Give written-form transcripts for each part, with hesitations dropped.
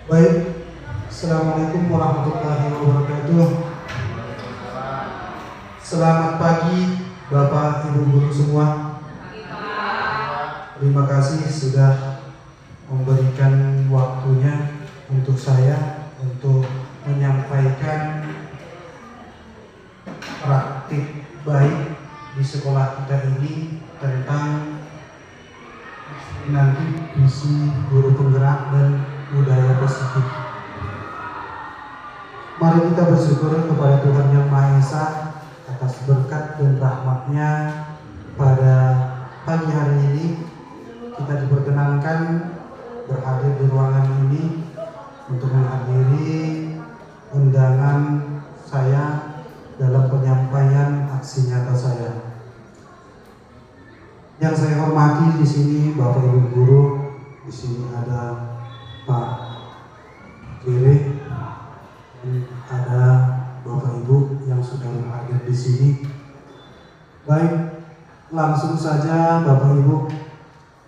Baik, Assalamualaikum warahmatullahi wabarakatuh. Selamat pagi Bapak Ibu Guru semua. Terima kasih sudah memberikan waktunya untuk saya untuk menyampaikan praktik baik di sekolah kita ini tentang nanti visi guru penggerak dan budaya positif. Mari kita bersyukur kepada Tuhan Yang Maha Esa atas berkat dan rahmat-Nya. Pada pagi hari ini kita diperkenankan berhadir di ruangan ini untuk menghadiri undangan saya dalam penyampaian aksi nyata saya. Yang saya hormati di sini Bapak Ibu guru, di sini ada Pak Kiri, ada Bapak Ibu yang sudah hadir di sini. Baik, langsung saja Bapak Ibu.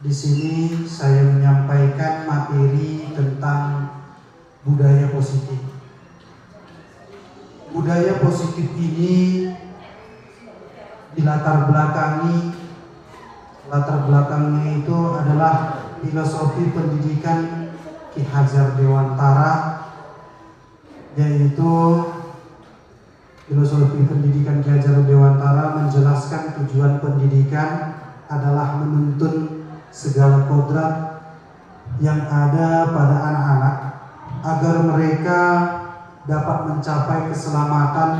Di sini saya menyampaikan materi tentang budaya positif. Budaya positif ini dilatar belakangnya itu adalah filosofi pendidikan Ki Hajar Dewantara, yaitu filosofi pendidikan Ki Hajar Dewantara menjelaskan tujuan pendidikan adalah menuntun segala kodrat yang ada pada anak-anak agar mereka dapat mencapai keselamatan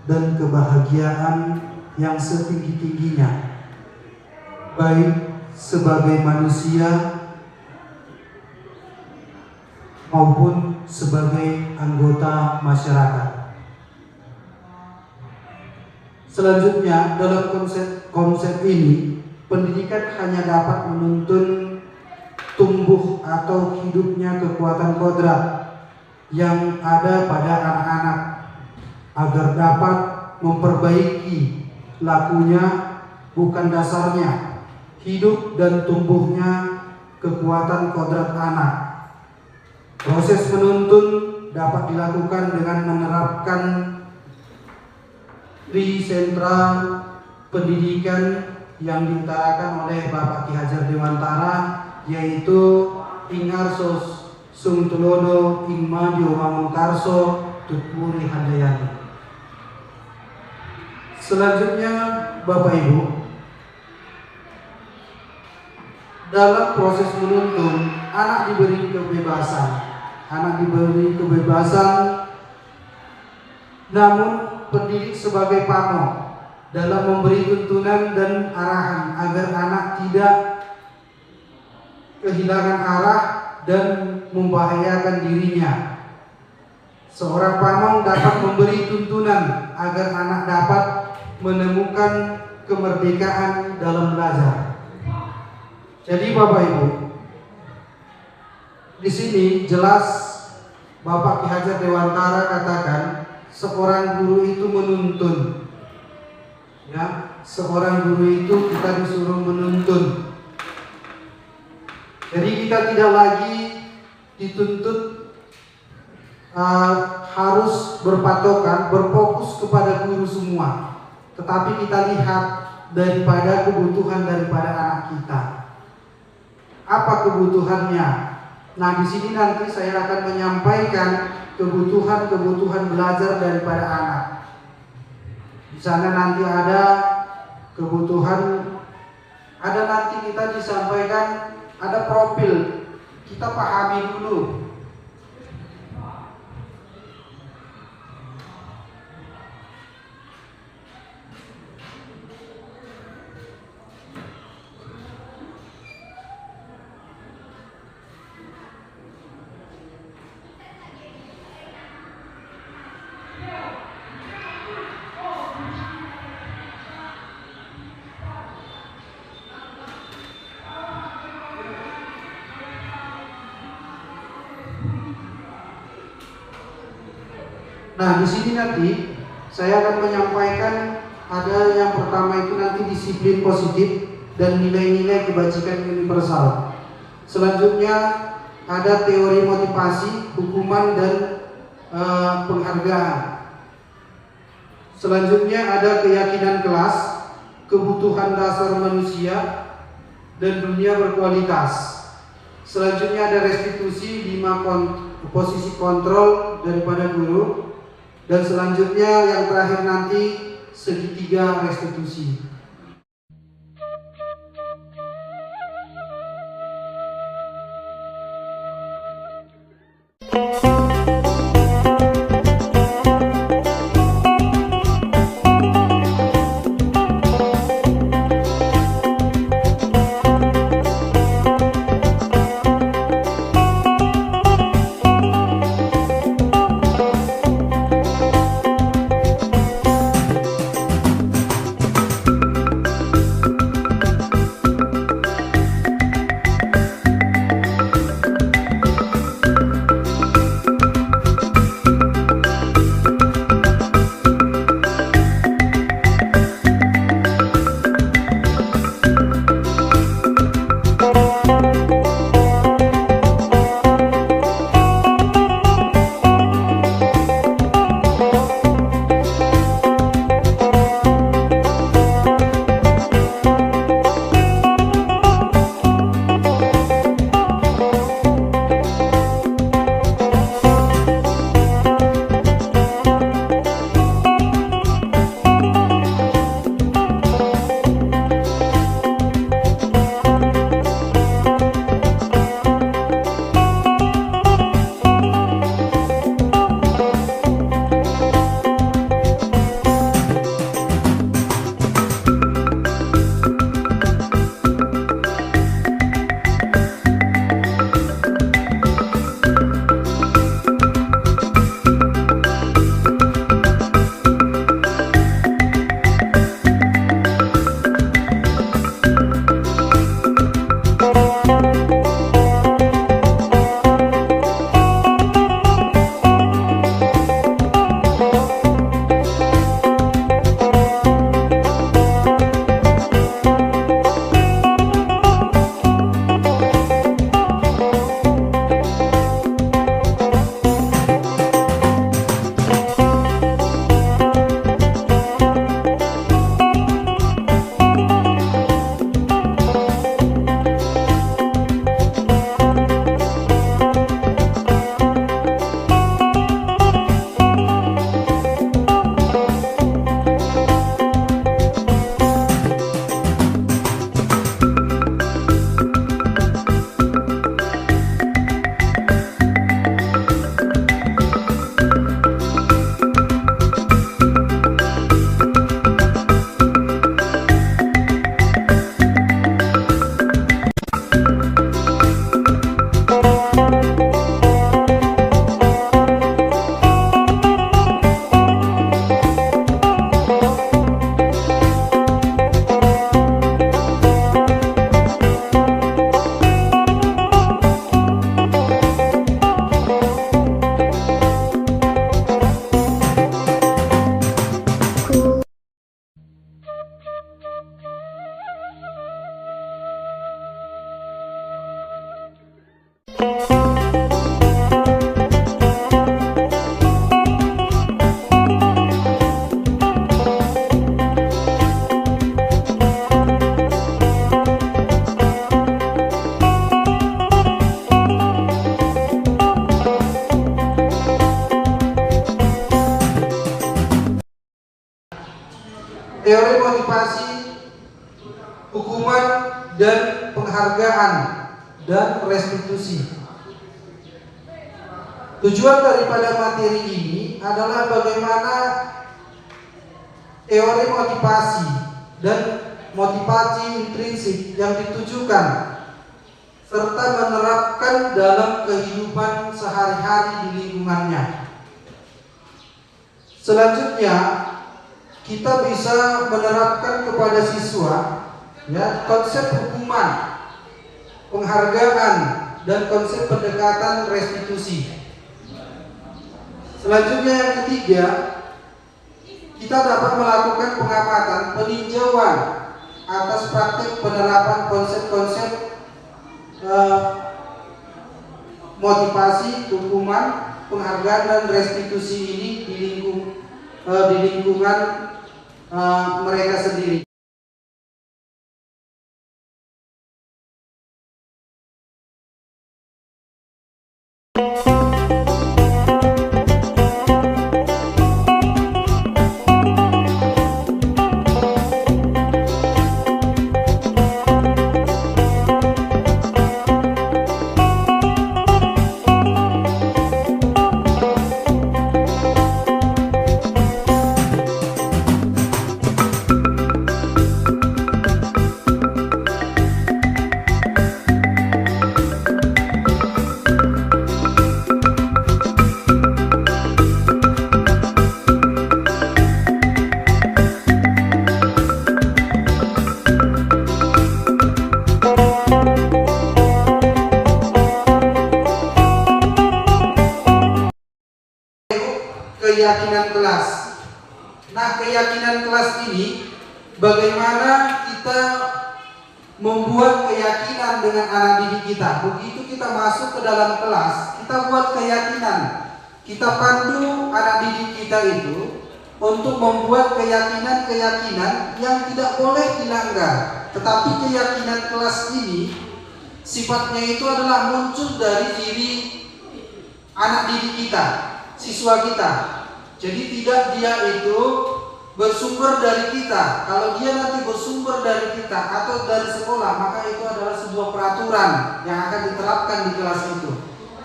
dan kebahagiaan yang setinggi-tingginya, baik sebagai manusia maupun sebagai anggota masyarakat. Selanjutnya, dalam konsep ini, pendidikan hanya dapat menuntun tumbuh atau hidupnya kekuatan kodrat yang ada pada anak-anak agar dapat memperbaiki lakunya, bukan dasarnya, hidup dan tumbuhnya kekuatan kodrat anak. Proses menuntun dapat dilakukan dengan menerapkan trisentral pendidikan yang diutarakan oleh Bapak Ki Hajar Dewantara, yaitu Ingarsos Sungtulodo Ingmadio Mamungkarso Tutpuri Handayani. Selanjutnya Bapak Ibu, dalam proses menuntun anak diberi kebebasan, namun pendidik sebagai pamong dalam memberi tuntunan dan arahan agar anak tidak kehilangan arah dan membahayakan dirinya. Seorang pamong dapat memberi tuntunan agar anak dapat menemukan kemerdekaan dalam belajar. Jadi Bapak Ibu, di sini jelas Bapak Ki Hajar Dewantara katakan seorang guru itu menuntun. Ya, seorang guru itu kita disuruh menuntun. Jadi kita tidak lagi dituntut harus berfokus kepada guru semua, tetapi kita lihat daripada kebutuhan daripada anak kita. Apa kebutuhannya? Nah, di sini nanti saya akan menyampaikan kebutuhan belajar daripada anak. Di sana nanti ada kebutuhan, ada nanti kita disampaikan ada profil. Kita pahami dulu. Nah, di sini nanti saya akan menyampaikan ada yang pertama itu nanti disiplin positif dan nilai-nilai kebajikan universal. Selanjutnya ada teori motivasi, hukuman, dan penghargaan. Selanjutnya ada keyakinan kelas, kebutuhan dasar manusia, dan dunia berkualitas. Selanjutnya ada restitusi, 5 posisi kontrol daripada guru. Dan selanjutnya yang terakhir nanti segitiga restitusi. Teori motivasi, hukuman, dan penghargaan, dan restitusi. Tujuan daripada materi ini adalah bagaimana teori motivasi dan motivasi intrinsik yang ditujukan serta menerapkan dalam kehidupan sehari-hari di lingkungannya. Selanjutnya, kita bisa menerapkan kepada siswa konsep hukuman, penghargaan, dan konsep pendekatan restitusi. Selanjutnya yang ketiga, kita dapat melakukan pengamatan, peninjauan atas praktik penerapan konsep-konsep memotivasi hukuman, penghargaan dan restitusi ini di lingkungan mereka sendiri. Keyakinan kelas. Nah, keyakinan kelas ini bagaimana kita membuat keyakinan dengan anak didik kita. Begitu kita masuk ke dalam kelas, kita buat keyakinan. Kita pandu anak didik kita itu untuk membuat keyakinan-keyakinan yang tidak boleh dilanggar. Tetapi keyakinan kelas ini sifatnya itu adalah muncul dari diri anak didik kita, siswa kita. Jadi tidak dia itu bersumber dari kita. Kalau dia nanti bersumber dari kita atau dari sekolah, maka itu adalah sebuah peraturan yang akan diterapkan di kelas itu.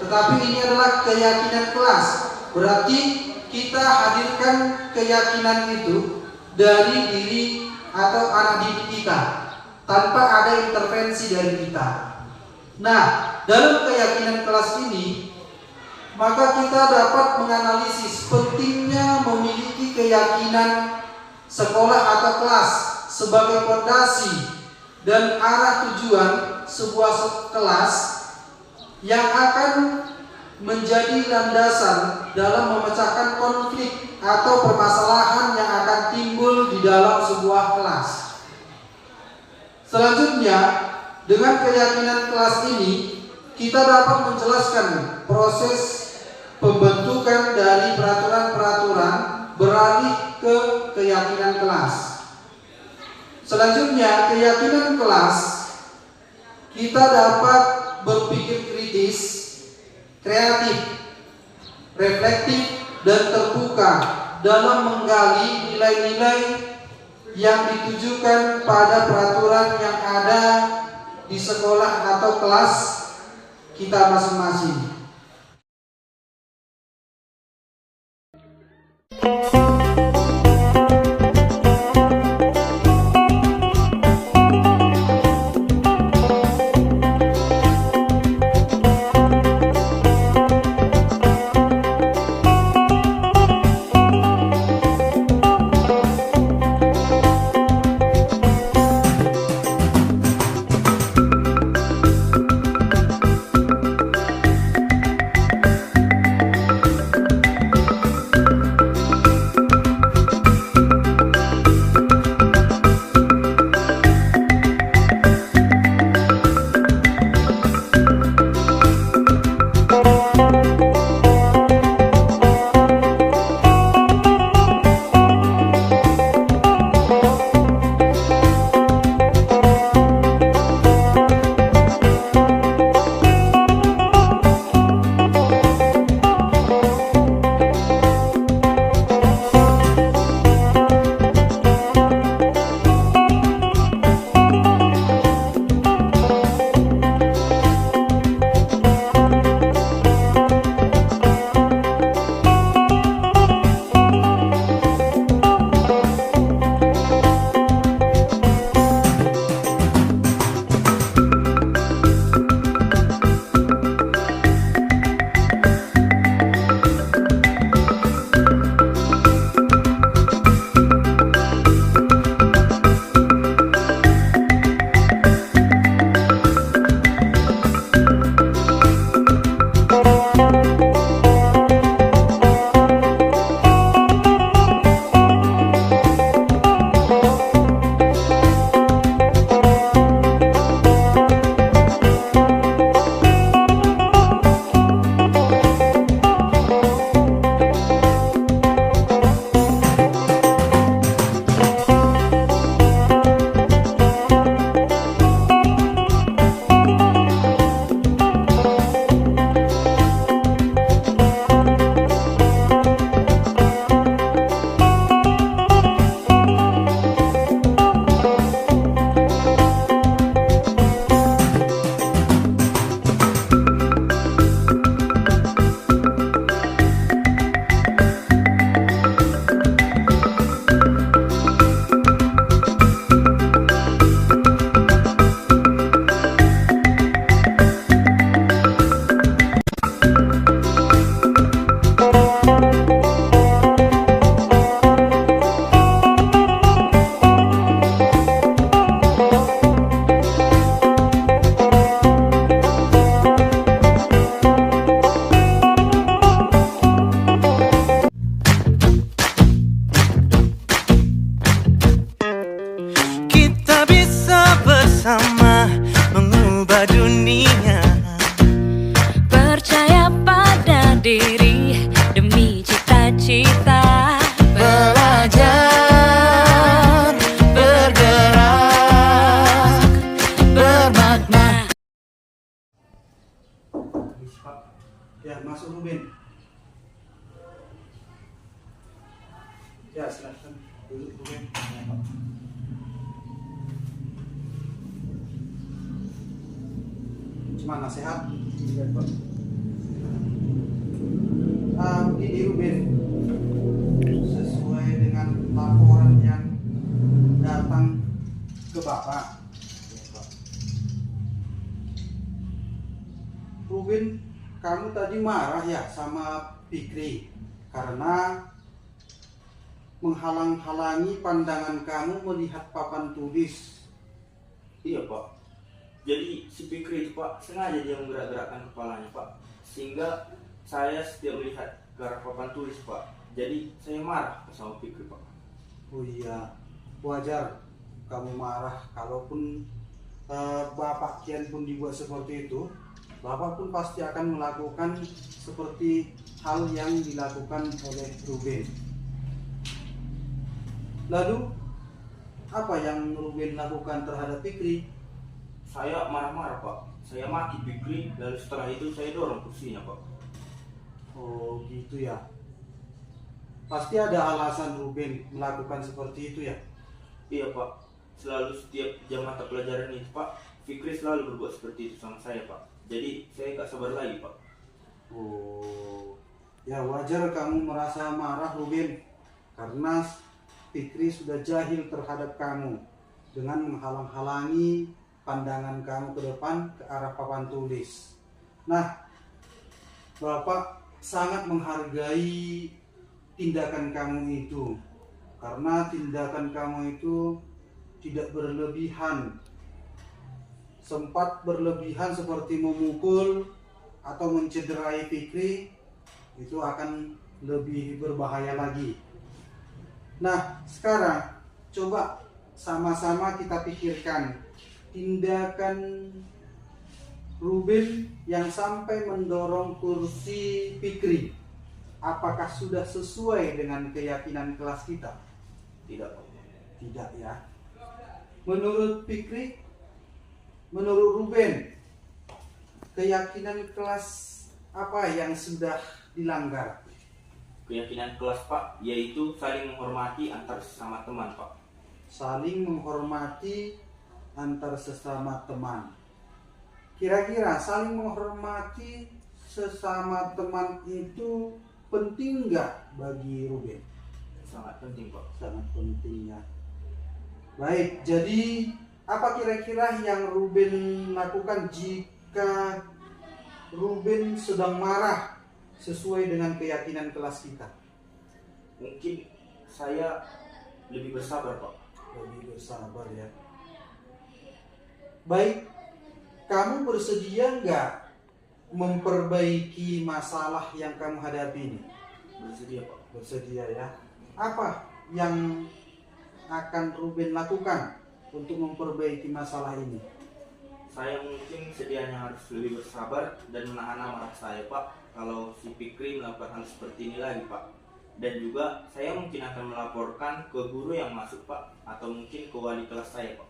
Tetapi ini adalah keyakinan kelas. Berarti kita hadirkan keyakinan itu dari diri atau anak didik kita tanpa ada intervensi dari kita. Nah, dalam keyakinan kelas ini maka kita dapat menganalisis pentingnya memiliki keyakinan sekolah atau kelas sebagai fondasi dan arah tujuan sebuah kelas yang akan menjadi landasan dalam memecahkan konflik atau permasalahan yang akan timbul di dalam sebuah kelas. Selanjutnya, dengan keyakinan kelas ini kita dapat menjelaskan proses pembentukan dari peraturan-peraturan beralih ke keyakinan kelas. Selanjutnya, keyakinan kelas kita dapat berpikir kritis, kreatif, reflektif, dan terbuka dalam menggali nilai-nilai yang ditujukan pada peraturan yang ada di sekolah atau kelas kita masing-masing. Gimana, sehat? Iya, Pak. Begini Ruben, sesuai dengan laporan yang datang ke Bapak. Ya, Pak. Ruben, kamu tadi marah ya sama Fikri karena menghalang-halangi pandangan kamu melihat papan tulis. Iya Pak, jadi si Fikri itu Pak sengaja dia menggerak-gerakkan kepalanya Pak, sehingga saya setiap melihat ke arah papan tulis Pak, jadi saya marah sama Fikri Pak. Oh iya, wajar kamu marah. Kalaupun Bapak Kian pun dibuat seperti itu, Bapak pun pasti akan melakukan seperti hal yang dilakukan oleh Ruben. Lalu apa yang Ruben lakukan terhadap Fikri? Saya marah-marah Pak, saya maki Fikri, lalu setelah itu saya dorong kursinya Pak. Oh gitu ya. Pasti ada alasan Ruben melakukan seperti itu ya. Iya Pak, selalu setiap jam mata pelajaran itu Pak, Fikri selalu berbuat seperti itu sama saya Pak. Jadi saya gak sabar lagi Pak. Oh, ya wajar kamu merasa marah Ruben, karena Fikri sudah jahil terhadap kamu dengan menghalang-halangi pandangan kamu ke depan ke arah papan tulis. Nah, Bapak sangat menghargai tindakan kamu itu, karena tindakan kamu itu tidak berlebihan. Sempat berlebihan seperti memukul atau mencederai Fikri, itu akan lebih berbahaya lagi. Nah, sekarang coba sama-sama kita pikirkan tindakan Ruben yang sampai mendorong kursi Fikri. Apakah sudah sesuai dengan keyakinan kelas kita? Tidak Pak. Tidak ya. Menurut Fikri, menurut Ruben, keyakinan kelas apa yang sudah dilanggar? Keyakinan kelas Pak, yaitu saling menghormati antar sesama teman Pak. Saling menghormati antar sesama teman. Kira-kira saling menghormati sesama teman itu penting nggak bagi Ruben? Sangat penting Pak. Sangat penting ya. Baik, jadi apa kira-kira yang Ruben lakukan jika Ruben sedang marah sesuai dengan keyakinan kelas kita? Mungkin saya lebih bersabar Pak. Lebih bersabar ya. Baik, kamu bersedia nggak memperbaiki masalah yang kamu hadapi ini? Bersedia Pak. Bersedia ya. Apa yang akan Ruben lakukan untuk memperbaiki masalah ini? Saya mungkin sedianya harus lebih bersabar dan menahan amarah saya Pak, kalau si Fikri melakukan hal seperti ini lagi Pak. Dan juga saya mungkin akan melaporkan ke guru yang masuk Pak, atau mungkin ke wali kelas saya Pak.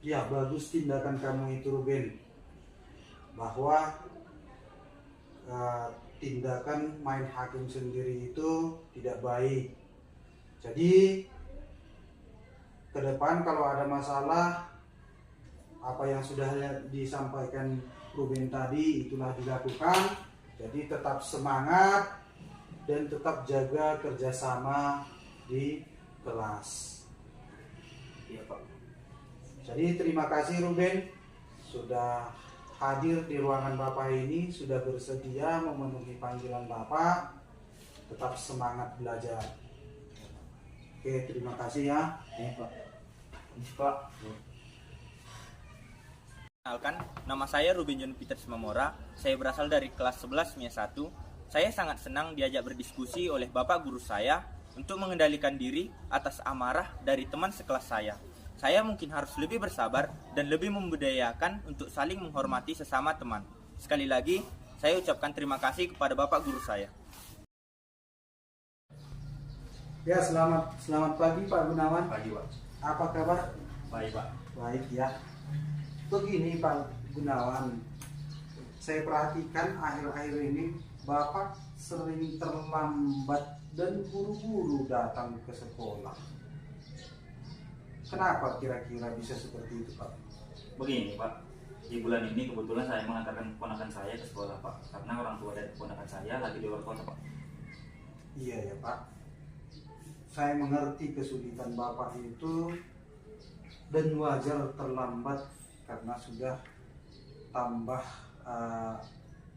Ya, bagus tindakan kamu itu Ruben. Bahwa tindakan main hakim sendiri itu tidak baik. Jadi ke depan kalau ada masalah, apa yang sudah disampaikan Ruben tadi itulah dilakukan. Jadi tetap semangat dan tetap jaga kerjasama di kelas. Iya Pak. Jadi terima kasih Ruben sudah hadir di ruangan Bapak ini, sudah bersedia memenuhi panggilan Bapak. Tetap semangat belajar. Oke, terima kasih ya. Iya Pak. Ini Pak. Kenalkan, nama saya Ruben John Peter Simamora. Saya berasal dari kelas 11 MIA 1. Saya sangat senang diajak berdiskusi oleh Bapak guru saya untuk mengendalikan diri atas amarah dari teman sekelas saya. Saya mungkin harus lebih bersabar dan lebih membudayakan untuk saling menghormati sesama teman. Sekali lagi, saya ucapkan terima kasih kepada Bapak guru saya. Ya, selamat pagi Pak Gunawan. Pagi Pak. Apa kabar? Baik Pak. Baik ya. Begini Pak Gunawan, saya perhatikan akhir-akhir ini Bapak sering terlambat dan buru-buru datang ke sekolah. Kenapa kira-kira bisa seperti itu Pak? Begini Pak, Di bulan ini kebetulan saya mengantarkan keponakan saya ke sekolah Pak, karena orang tua dari keponakan saya lagi di luar kota Pak. Iya ya Pak, saya mengerti kesulitan Bapak itu dan wajar terlambat karena sudah tambah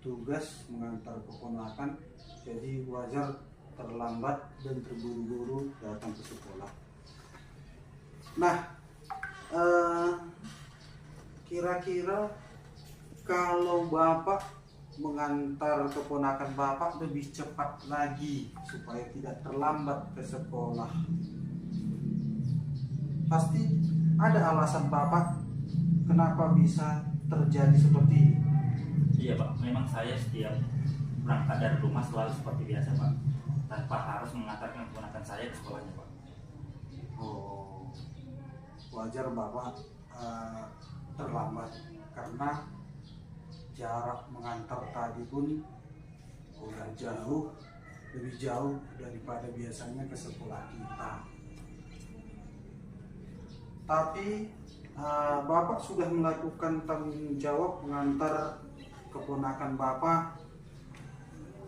tugas mengantar keponakan, jadi wajar terlambat dan terburu-buru datang ke sekolah. Nah, kira-kira kalau Bapak mengantar keponakan Bapak lebih cepat lagi supaya tidak terlambat ke sekolah, pasti ada alasan Bapak kenapa bisa terjadi seperti ini. Iya Pak, memang saya setiap berangkat dari rumah selalu seperti biasa Pak, tanpa harus mengantarkan keponakan saya ke sekolahnya Pak. Oh, wajar Bapak terlambat karena jarak mengantar tadi pun udah jauh, lebih jauh daripada biasanya ke sekolah kita. Tapi Bapak sudah melakukan tanggung jawab mengantar keponakan Bapak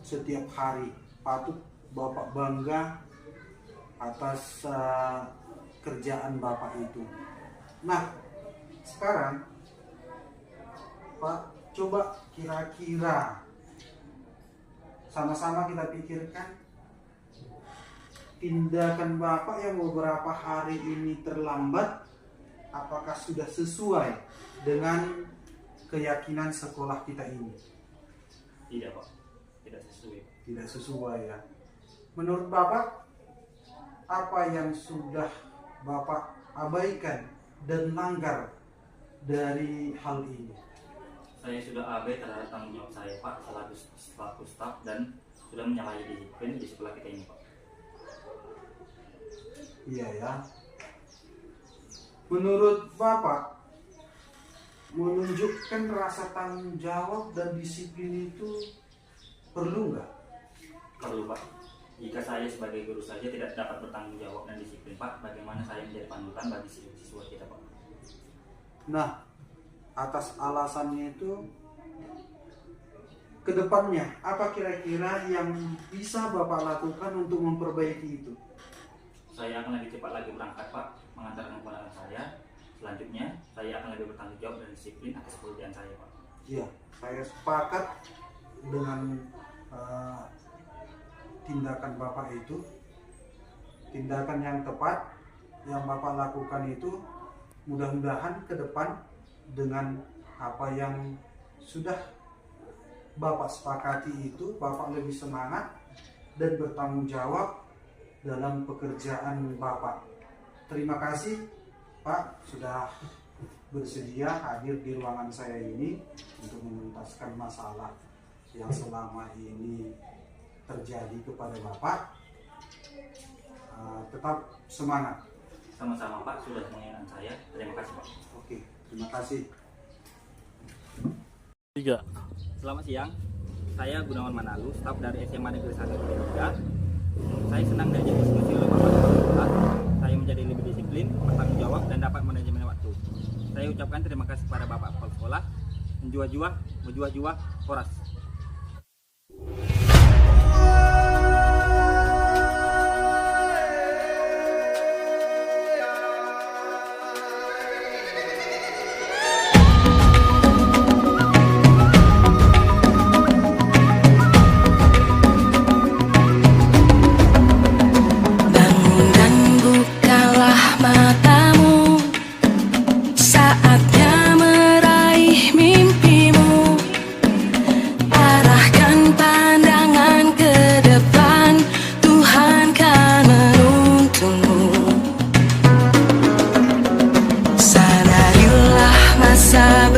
setiap hari. Patut Bapak bangga atas kerjaan Bapak itu. Nah, sekarang Pak, coba kira-kira sama-sama kita pikirkan tindakan Bapak yang beberapa hari ini terlambat, apakah sudah sesuai dengan keyakinan sekolah kita ini? Tidak Pak, tidak sesuai. Tidak sesuai ya. Menurut Bapak, apa yang sudah Bapak abaikan dan langgar dari hal ini? Saya sudah abai terhadap tanggung jawab saya Pak selaku staf dan sudah menyalahi disiplin di sekolah kita ini Pak. Iya ya. Menurut Bapak, menunjukkan rasa tanggung jawab dan disiplin itu perlu nggak? Perlu Pak. Jika saya sebagai guru saja tidak dapat bertanggung jawab dan disiplin Pak, bagaimana saya menjadi panutan bagi siswa kita Pak? Nah, atas alasannya itu, kedepannya apa kira-kira yang bisa Bapak lakukan untuk memperbaiki itu? Saya akan lebih cepat lagi berangkat Pak, mengantarkan keponakan saya. Selanjutnya, saya akan lebih bertanggung jawab dan disiplin atas pekerjaan saya Pak. Iya, saya sepakat dengan tindakan Bapak itu. Tindakan yang tepat yang Bapak lakukan itu, mudah-mudahan ke depan dengan apa yang sudah Bapak sepakati itu, Bapak lebih semangat dan bertanggung jawab dalam pekerjaan Bapak. Terima kasih Pak sudah bersedia hadir di ruangan saya ini untuk menuntaskan masalah yang selama ini terjadi kepada Bapak. Tetap semangat. Sama-sama Pak, sudah mengingatkan saya. Terima kasih Pak. Oke, terima kasih. 3. Selamat siang, saya Gunawan Manalu, staf dari SMA Negeri 1 Tiga. Saya senang diajak diskusi oleh Bapak Kepala Sekolah. Saya menjadi lebih disiplin, bertanggung jawab, dan dapat manajemen waktu. Saya ucapkan terima kasih kepada Bapak Kepala Sekolah. Menjuah-juah, Horas. Sadarilah masa